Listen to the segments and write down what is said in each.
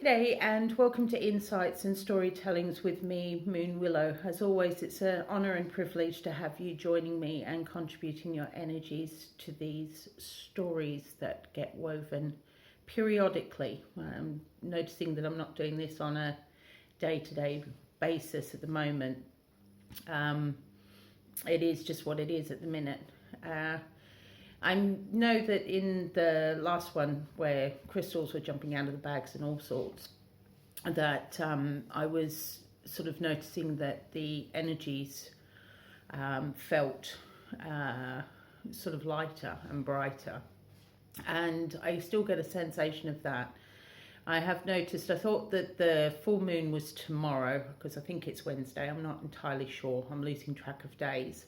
G'day and welcome to Insights and Storytellings with me, Moon Willow. As always, it's an honour and privilege to have you joining me and contributing your energies to these stories that get woven periodically. I'm noticing that I'm not doing this on a day-to-day basis at the moment. It is just what it is at the minute. I know that in the last one where crystals were jumping out of the bags and all sorts, that I was sort of noticing that the energies felt sort of lighter and brighter. And I still get a sensation of that. I have noticed, I thought that the full moon was tomorrow, because I think it's Wednesday. I'm not entirely sure. I'm losing track of days.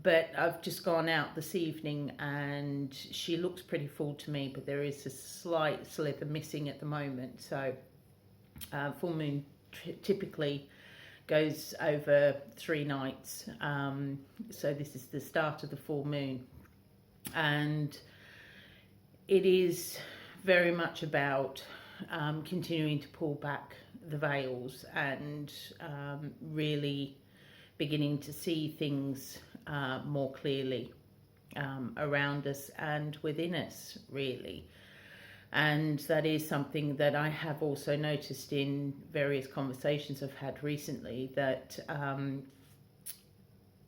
But I've just gone out this evening and she looks pretty full to me, but there is a slight slither missing at the moment. So full moon typically goes over 3 nights. So this is the start of the full moon. And it is very much about continuing to pull back the veils and really beginning to see things more clearly around us and within us, really. And that is something that I have also noticed in various conversations I've had recently, that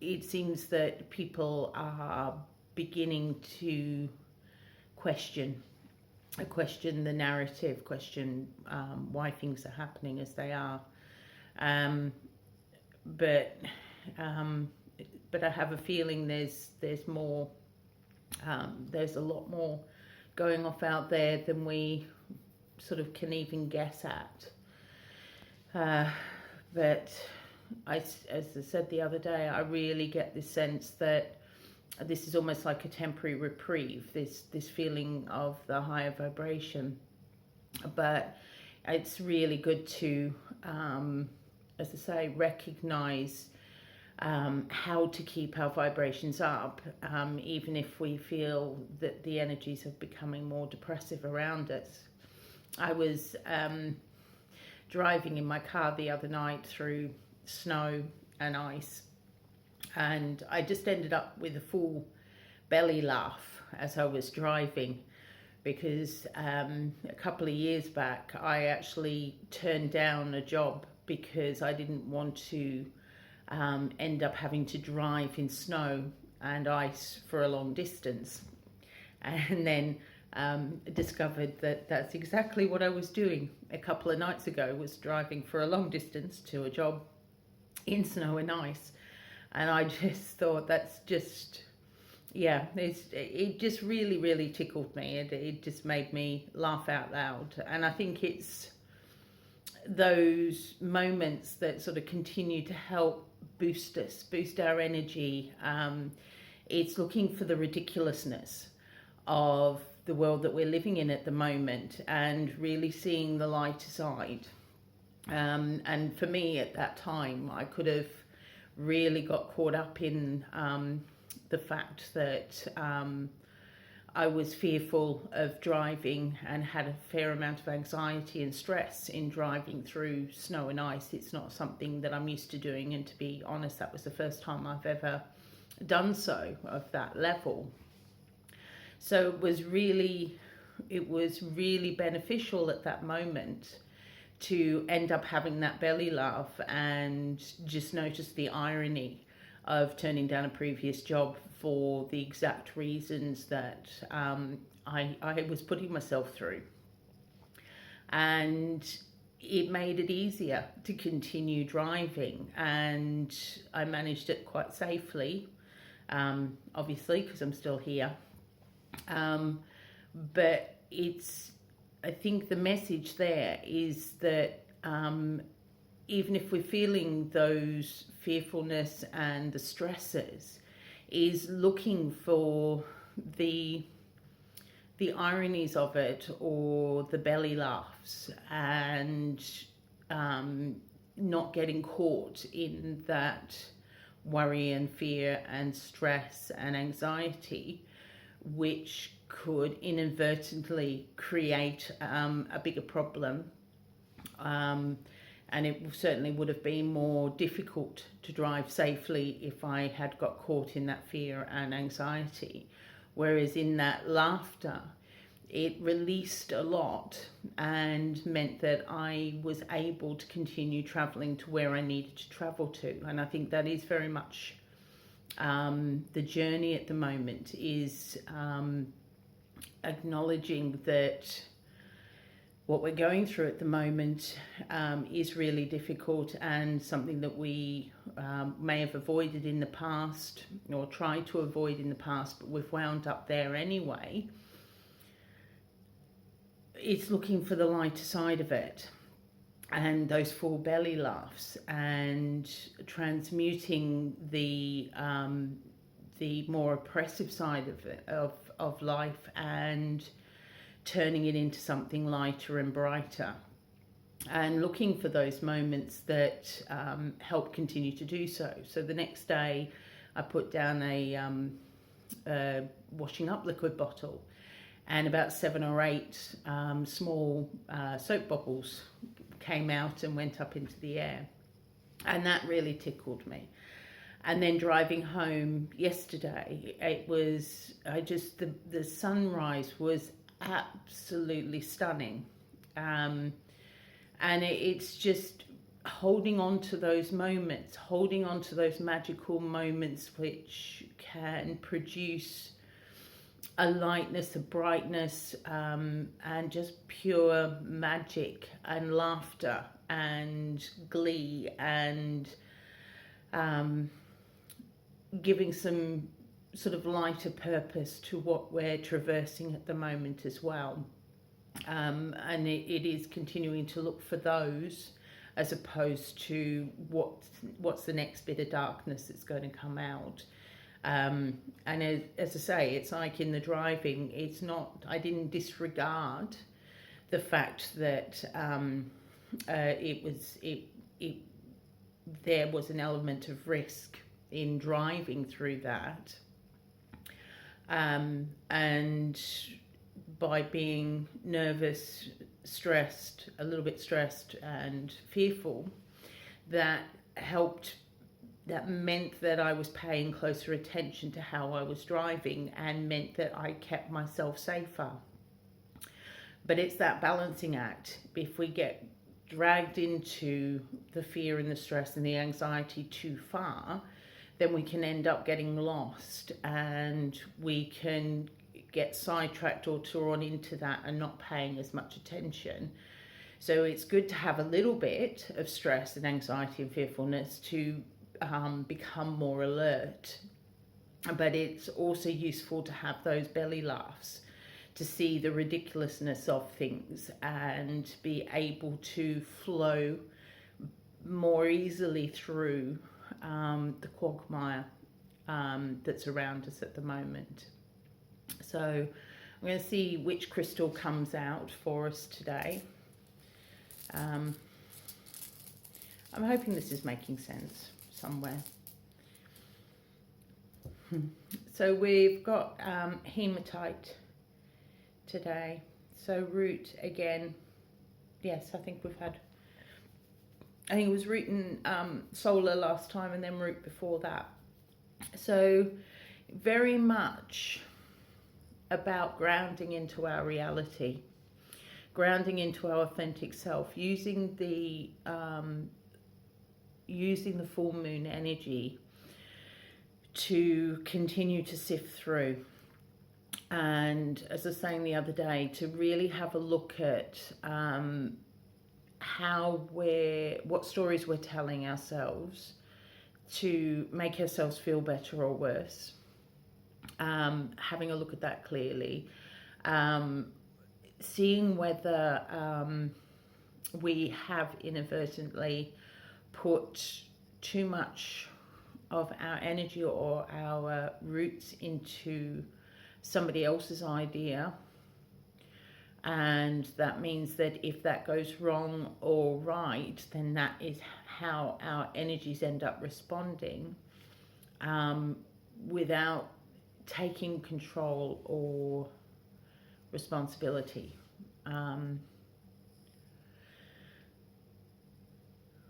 it seems that people are beginning to question the narrative, question why things are happening as they are. But I have a feeling there's more, there's a lot more going off out there than we sort of can even guess at. But as I said the other day, I really get this sense that this is almost like a temporary reprieve, this feeling of the higher vibration. But it's really good to, as I say, recognize how to keep our vibrations up, even if we feel that the energies are becoming more depressive around us. I was driving in my car the other night through snow and ice, and I just ended up with a full belly laugh as I was driving, because a couple of years back I actually turned down a job because I didn't want to end up having to drive in snow and ice for a long distance, and then discovered that that's exactly what I was doing a couple of nights ago, was driving for a long distance to a job in snow and ice. And I just thought, that's just, yeah, it just really tickled me. It just made me laugh out loud. And I think it's those moments that sort of continue to help boost our energy. It's looking for the ridiculousness of the world that we're living in at the moment and really seeing the lighter side. And for me at that time, I could have really got caught up in the fact that I was fearful of driving and had a fair amount of anxiety and stress in driving through snow and ice. It's not something that I'm used to doing, and to be honest, that was the first time I've ever done so of that level. So it was really beneficial at that moment to end up having that belly laugh and just notice the irony of turning down a previous job for the exact reasons that I was putting myself through. And it made it easier to continue driving, and I managed it quite safely, obviously, because I'm still here. But I think the message there is that even if we're feeling those fearfulness and the stresses, is looking for the ironies of it, or the belly laughs, and not getting caught in that worry and fear and stress and anxiety, which could inadvertently create a bigger problem. And it certainly would have been more difficult to drive safely if I had got caught in that fear and anxiety. Whereas in that laughter, it released a lot and meant that I was able to continue traveling to where I needed to travel to. And I think that is very much the journey at the moment, is acknowledging that what we're going through at the moment is really difficult and something that we may have avoided in the past or tried to avoid in the past, but we've wound up there anyway. It's looking for the lighter side of it, and those full belly laughs, and transmuting the more oppressive side of it, of life, and turning it into something lighter and brighter, and looking for those moments that help continue to do so. So the next day I put down a washing up liquid bottle, and about 7 or 8 small soap bubbles came out and went up into the air, and that really tickled me. And then driving home yesterday, it was the sunrise was absolutely stunning, and it's just holding on to those moments, holding on to those magical moments which can produce a lightness, a brightness, and just pure magic and laughter and glee, and giving some sort of lighter purpose to what we're traversing at the moment as well. And it is continuing to look for those, as opposed to what's the next bit of darkness that's going to come out. And as I say, it's like in the driving, it's not, I didn't disregard the fact that there was an element of risk in driving through that. And by being nervous, stressed, a little bit stressed and fearful, that meant that I was paying closer attention to how I was driving, and meant that I kept myself safer. But it's that balancing act. If we get dragged into the fear and the stress and the anxiety too far, then we can end up getting lost, and we can get sidetracked or drawn into that and not paying as much attention. So it's good to have a little bit of stress and anxiety and fearfulness to become more alert, but it's also useful to have those belly laughs to see the ridiculousness of things and be able to flow more easily through the quagmire that's around us at the moment. So I'm going to see which crystal comes out for us today. I'm hoping this is making sense somewhere. So we've got hematite today. So root again. Yes, I think it was root and solar last time, and then root before that. So very much about grounding into our reality, grounding into our authentic self, using the full moon energy to continue to sift through. And as I was saying the other day, to really have a look at what stories we're telling ourselves to make ourselves feel better or worse. Having a look at that clearly, seeing whether we have inadvertently put too much of our energy or our roots into somebody else's idea, and that means that if that goes wrong or right, then that is how our energies end up responding, without taking control or responsibility.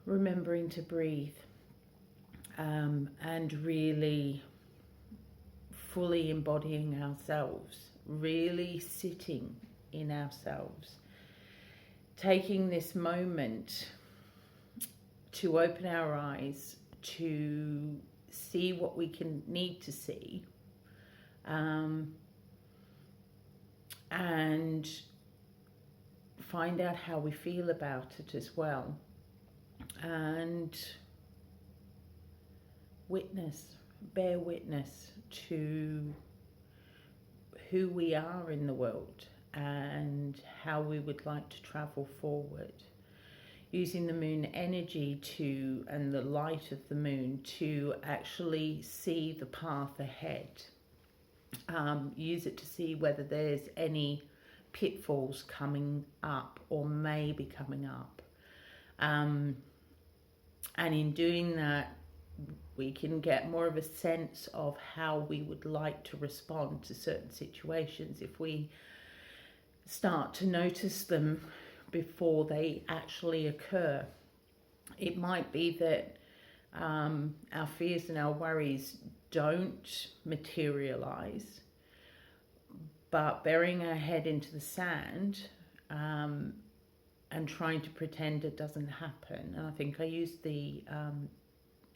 Remembering to breathe, and really fully embodying ourselves, really sitting in ourselves, taking this moment to open our eyes, to see what we need to see, and find out how we feel about it as well, and bear witness to who we are in the world and how we would like to travel forward, using the moon energy and the light of the moon to actually see the path ahead. Use it to see whether there's any pitfalls coming up or may be coming up. And in doing that, we can get more of a sense of how we would like to respond to certain situations if we start to notice them before they actually occur. It might be that our fears and our worries don't materialize, but burying our head into the sand and trying to pretend it doesn't happen. And I think I used the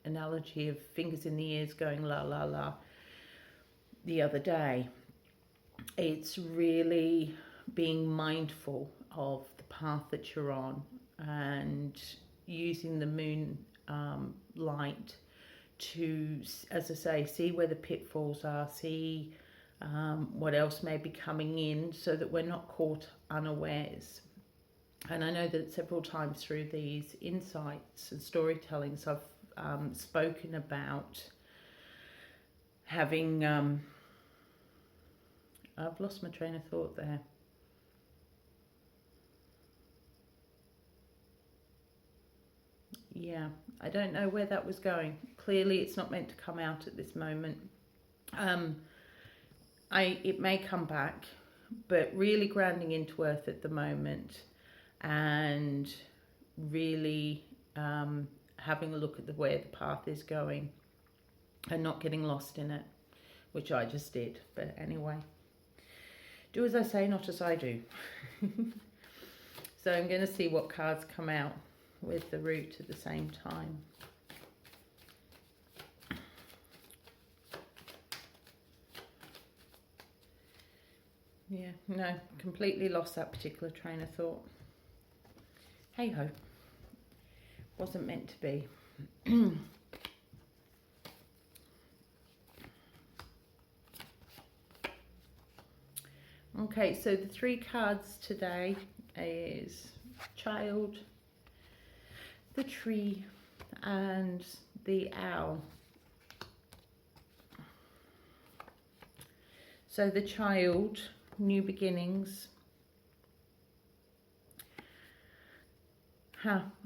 analogy of fingers in the ears going la la la the other day. It's really being mindful of the path that you're on and using the moon light to, as I say, see where the pitfalls are, see what else may be coming in, so that we're not caught unawares. And I know that several times through these insights and storytellings I've spoken about having I've lost my train of thought there. Yeah, I don't know where that was going. Clearly it's not meant to come out at this moment. It may come back, but really grounding into earth at the moment and really having a look at where the path is going and not getting lost in it, which I just did. But anyway, do as I say, not as I do. So I'm going to see what cards come out with the root at the same time. Yeah, no, completely lost that particular train of thought. Hey ho, wasn't meant to be. Okay, so the three cards today is Child, the Tree, and the Owl. So the Child, new beginnings.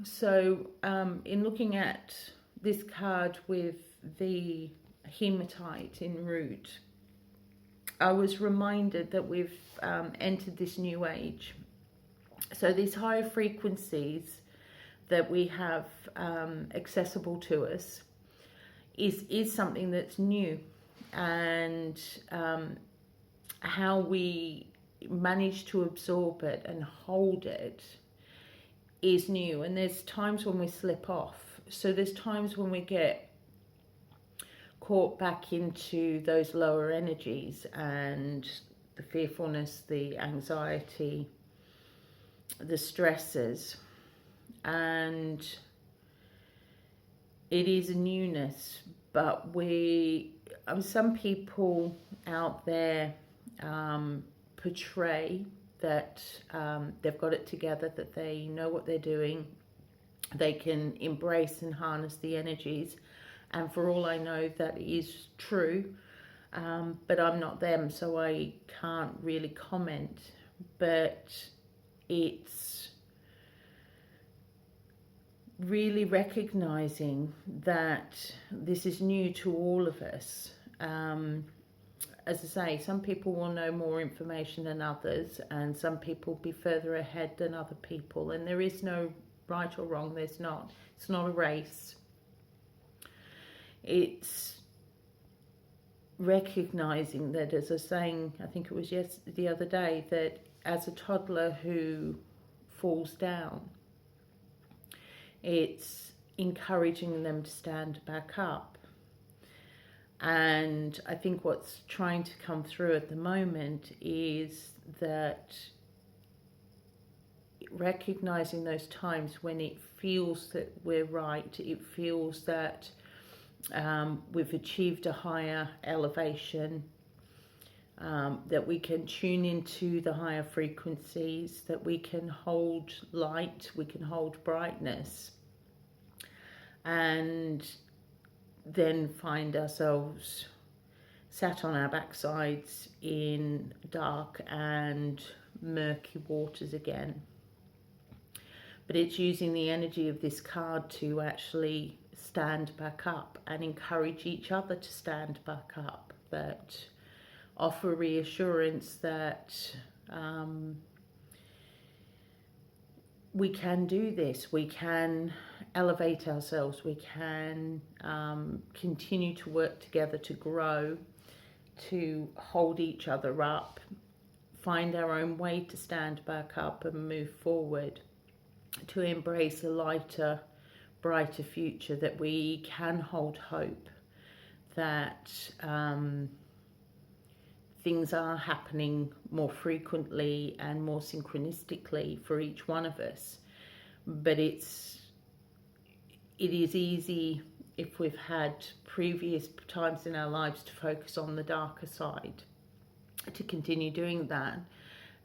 So in looking at this card with the hematite in root, I was reminded that we've entered this new age. So these higher frequencies that we have accessible to us is something that's new, and how we manage to absorb it and hold it is new. And there's times when we slip off. So there's times when we get caught back into those lower energies and the fearfulness, the anxiety, the stresses, and it is a newness. But some people out there portray that they've got it together, that they know what they're doing, they can embrace and harness the energies, and for all I know that is true, but I'm not them, so I can't really comment. But it's really recognizing that this is new to all of us, as I say, some people will know more information than others, and some people will be further ahead than other people, and there is no right or wrong. There's not. It's not a race. It's recognizing that, as I was saying, I think it was the other day, that as a toddler who falls down, it's encouraging them to stand back up. And I think what's trying to come through at the moment is that recognizing those times when it feels that we're right, it feels that we've achieved a higher elevation, that we can tune into the higher frequencies, that we can hold light, we can hold brightness, and then find ourselves sat on our backsides in dark and murky waters again. But it's using the energy of this card to actually stand back up and encourage each other to stand back up, that offer reassurance that we can do this, we can elevate ourselves, we can continue to work together to grow, to hold each other up, find our own way to stand back up and move forward, to embrace a lighter, brighter future, that we can hold hope, that things are happening more frequently and more synchronistically for each one of us. But it is easy, if we've had previous times in our lives, to focus on the darker side, to continue doing that.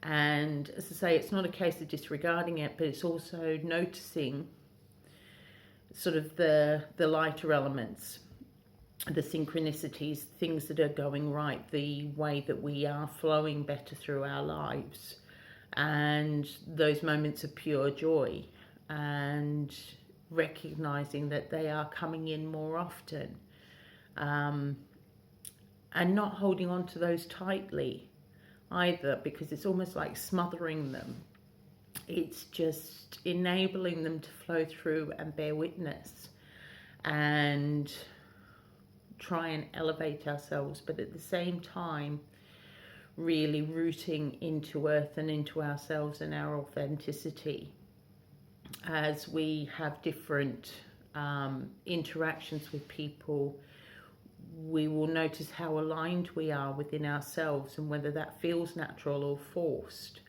And as I say, it's not a case of disregarding it, but it's also noticing sort of the lighter elements, the synchronicities, things that are going right, the way that we are flowing better through our lives, and those moments of pure joy, and recognizing that they are coming in more often, and not holding on to those tightly either, because it's almost like smothering them. It's just enabling them to flow through and bear witness and try and elevate ourselves, but at the same time really rooting into earth and into ourselves and our authenticity. As we have different interactions with people, we will notice how aligned we are within ourselves, and whether that feels natural or forced.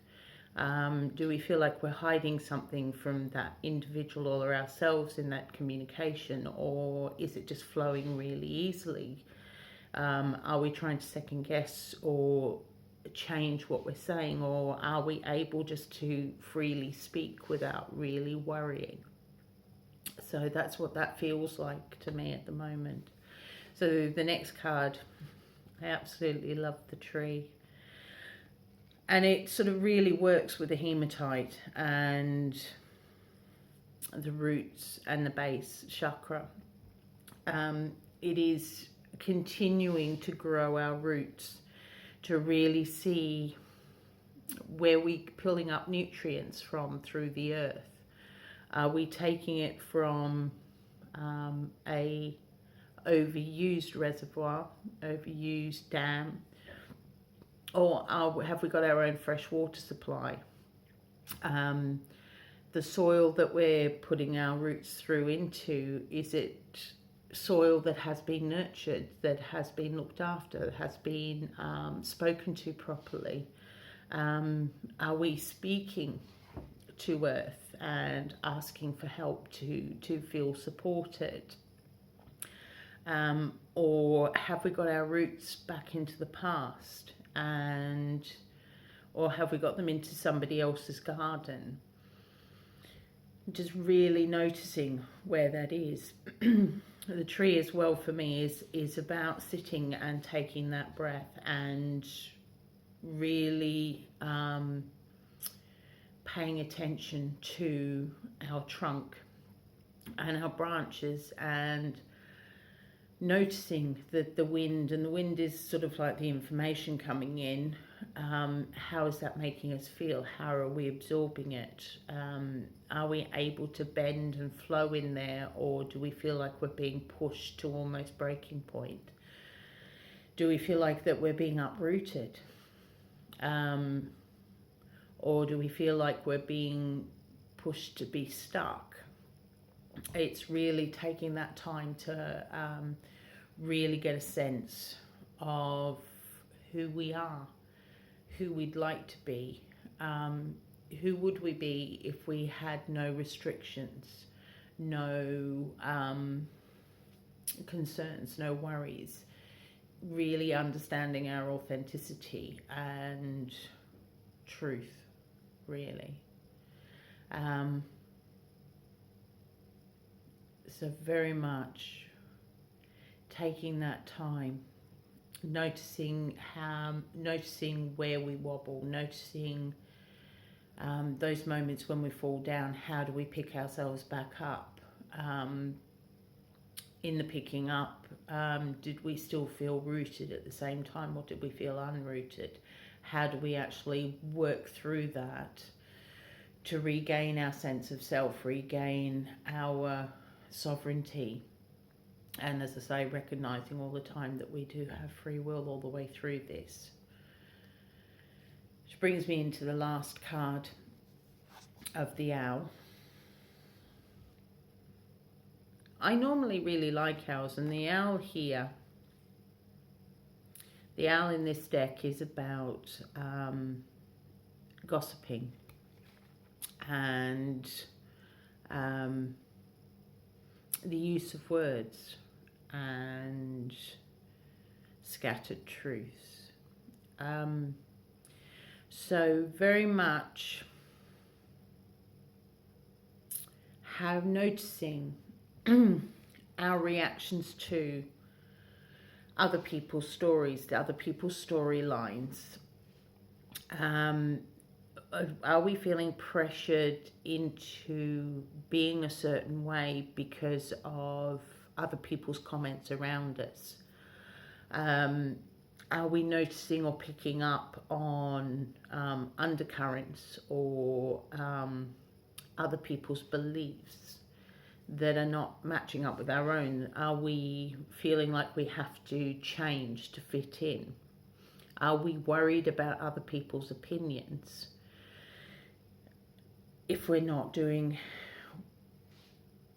Do we feel like we're hiding something from that individual or ourselves in that communication, or is it just flowing really easily? Are we trying to second guess or change what we're saying, or are we able just to freely speak without really worrying? So that's what that feels like to me at the moment. So the next card, I absolutely love the tree. And it sort of really works with the hematite and the roots and the base chakra. It is continuing to grow our roots, to really see where we're pulling up nutrients from through the earth. Are we taking it from a overused reservoir, overused dam, or have we got our own fresh water supply? The soil that we're putting our roots through into, is it soil that has been nurtured, that has been looked after, that has been spoken to properly? Are we speaking to earth and asking for help to feel supported? Or have we got our roots back into the past, or have we got them into somebody else's garden? Just really noticing where that is. The tree as well for me is about sitting and taking that breath and really paying attention to our trunk and our branches, and noticing the wind, and the wind is sort of like the information coming in. How is that making us feel? How are we absorbing it? Are we able to bend and flow in there, or do we feel like we're being pushed to almost breaking point? Do we feel like that we're being uprooted? Or do we feel like we're being pushed to be stuck? It's really taking that time to really get a sense of who we are, who we'd like to be. Who would we be if we had no restrictions, no concerns, no worries? Really understanding our authenticity and truth, really. So very much taking that time, noticing where we wobble, noticing those moments when we fall down. How do we pick ourselves back up? In the picking up, did we still feel rooted at the same time, or did we feel unrooted? How do we actually work through that to regain our sense of self, regain our sovereignty? And as I say, recognizing all the time that we do have free will all the way through this. Which brings me into the last card of the owl. I normally really like owls, and the owl here, the owl in this deck is about gossiping and the use of words and scattered truths. So very much how noticing our reactions to other people's stories, to other people's storylines. Are we feeling pressured into being a certain way because of other people's comments around us? Are we noticing or picking up on undercurrents or other people's beliefs that are not matching up with our own? Are we feeling like we have to change to fit in? Are we worried about other people's opinions if we're not doing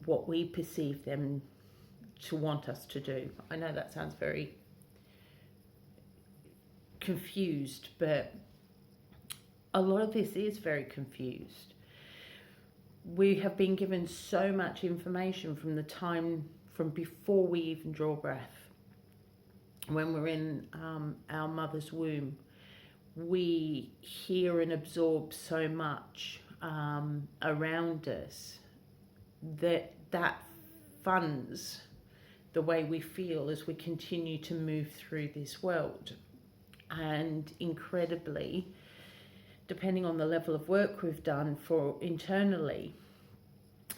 what we perceive them to want us to do? I know that sounds very confused, but a lot of this is very confused. We have been given so much information from the time from before we even draw breath. When we're in our mother's womb, we hear and absorb so much around us that funds the way we feel as we continue to move through this world. And incredibly, depending on the level of work we've done for internally,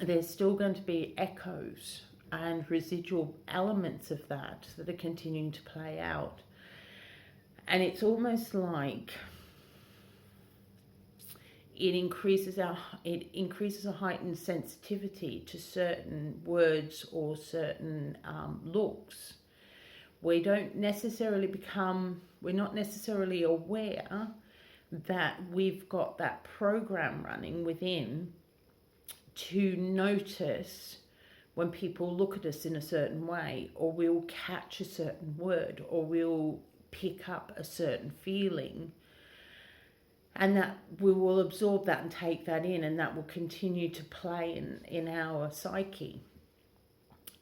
there's still going to be echoes and residual elements of that are continuing to play out. And it's almost like it increases a heightened sensitivity to certain words or certain looks. We're not necessarily aware that we've got that program running within to notice when people look at us in a certain way, or we'll catch a certain word, or we'll pick up a certain feeling, and that we will absorb that and take that in, and that will continue to play in our psyche.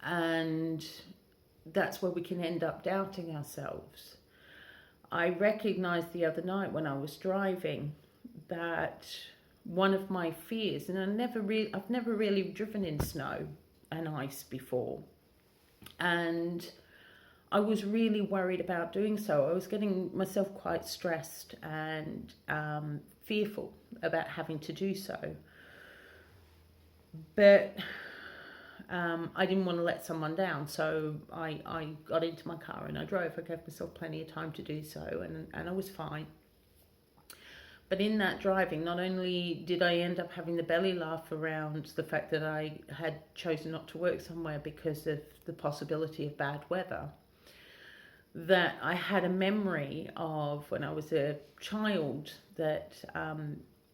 And that's where we can end up doubting ourselves. I recognized the other night when I was driving that one of my fears, and I've never really driven in snow and ice before, and I was really worried about doing so. I was getting myself quite stressed and fearful about having to do so. But I didn't want to let someone down, so I got into my car and I drove. I gave myself plenty of time to do so, and I was fine. But in that driving, not only did I end up having the belly laugh around the fact that I had chosen not to work somewhere because of the possibility of bad weather, that I had a memory of when I was a child that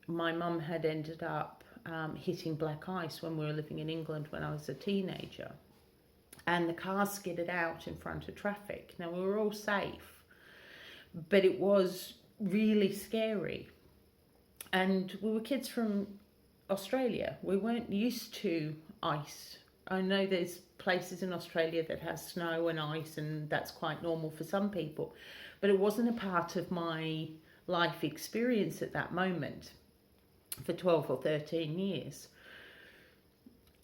my mum had ended up hitting black ice when we were living in England when I was a teenager. And the car skidded out in front of traffic. Now, we were all safe, but it was really scary. And we were kids from Australia. We weren't used to ice. I know there's places in Australia that has snow and ice, and that's quite normal for some people. But it wasn't a part of my life experience at that moment for 12 or 13 years.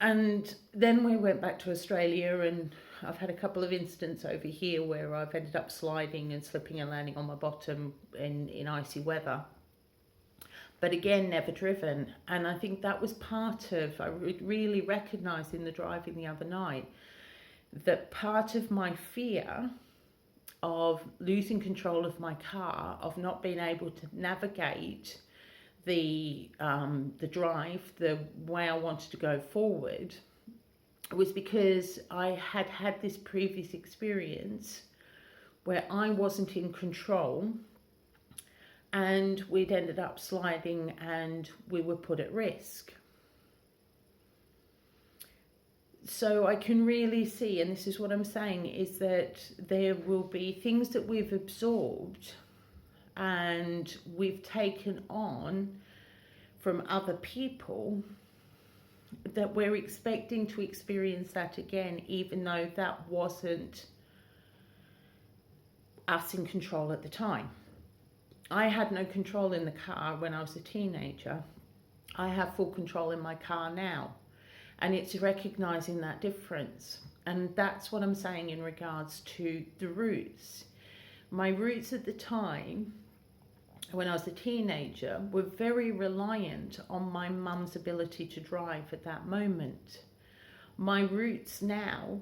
And then we went back to Australia, and I've had a couple of incidents over here where I've ended up sliding and slipping and landing on my bottom in icy weather. But again, never driven. And I think that was part of, I really recognised in the driving the other night, that part of my fear of losing control of my car, of not being able to navigate the drive the way I wanted to go forward, was because I had had this previous experience where I wasn't in control, and we'd ended up sliding and we were put at risk. So I can really see, and this is what I'm saying, is that there will be things that we've absorbed and we've taken on from other people that we're expecting to experience that again, even though that wasn't us in control at the time. I had no control in the car when I was a teenager. I have full control in my car now. And it's recognizing that difference. And that's what I'm saying in regards to the roots. My roots at the time, when I was a teenager, were very reliant on my mum's ability to drive at that moment. My roots now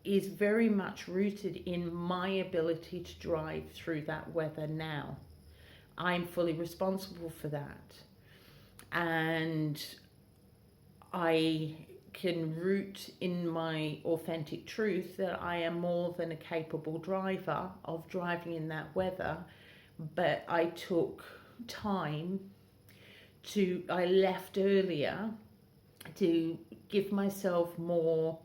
is very much rooted in my ability to drive through that weather now. I'm fully responsible for that. And I can root in my authentic truth that I am more than a capable driver of driving in that weather. But I took time I left earlier to give myself more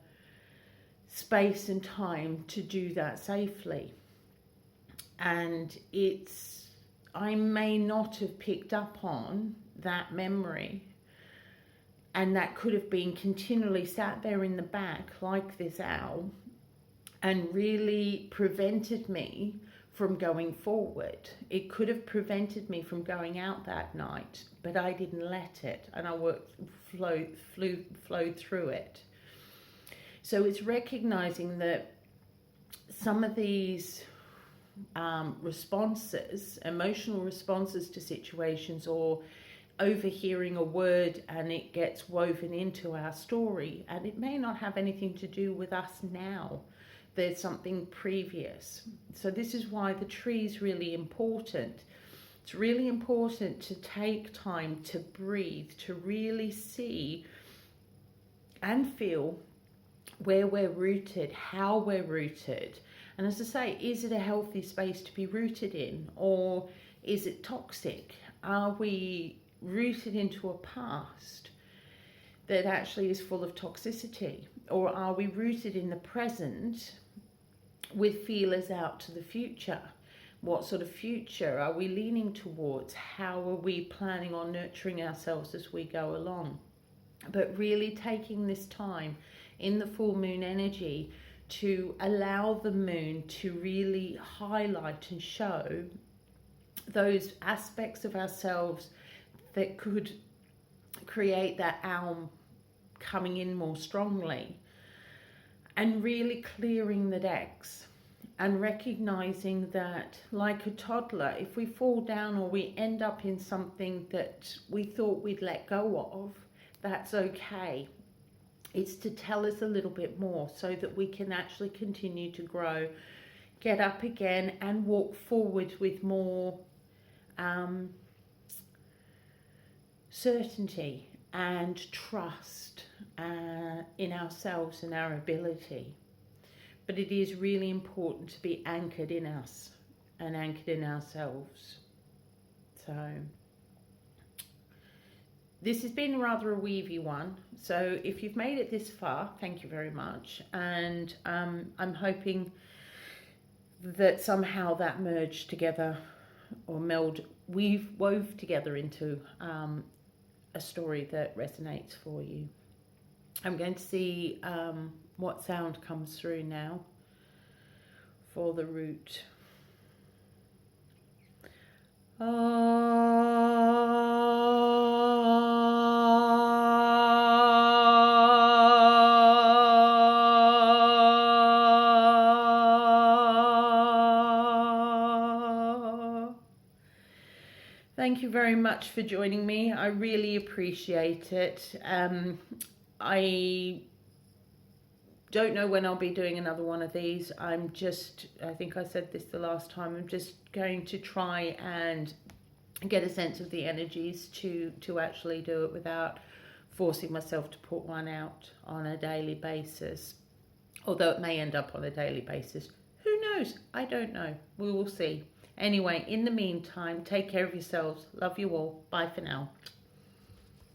space and time to do that safely. And I may not have picked up on that memory, and that could have been continually sat there in the back like this owl and really prevented me from going forward. It could have prevented me from going out that night, but I didn't let it, and I flowed through it. So it's recognizing that some of these responses, emotional responses to situations, or overhearing a word and it gets woven into our story, and it may not have anything to do with us now. There's something previous. So this is why the tree is really important. It's really important to take time to breathe, to really see and feel where we're rooted, how we're rooted. And as I say, is it a healthy space to be rooted in, or is it toxic? Are we rooted into a past that actually is full of toxicity? Or are we rooted in the present with feelers out to the future? What sort of future are we leaning towards? How are we planning on nurturing ourselves as we go along? But really taking this time in the full moon energy to allow the moon to really highlight and show those aspects of ourselves that could create that owl coming in more strongly, and really clearing the decks and recognizing that, like a toddler, if we fall down or we end up in something that we thought we'd let go of, that's okay. It's to tell us a little bit more so that we can actually continue to grow, get up again and walk forward with more certainty and trust in ourselves and our ability. But it is really important to be anchored in us and anchored in ourselves. So this has been rather a weavy one. So if you've made it this far, thank you very much. And I'm hoping that somehow that merged together or wove together into a story that resonates for you. I'm going to see what sound comes through now for the root. Thank you very much for joining me. I really appreciate it. I don't know when I'll be doing another one of these. I think I said this the last time, I'm just going to try and get a sense of the energies to actually do it without forcing myself to put one out on a daily basis. Although it may end up on a daily basis. Who knows? I don't know. We will see. Anyway, in the meantime, take care of yourselves. Love you all. Bye for now.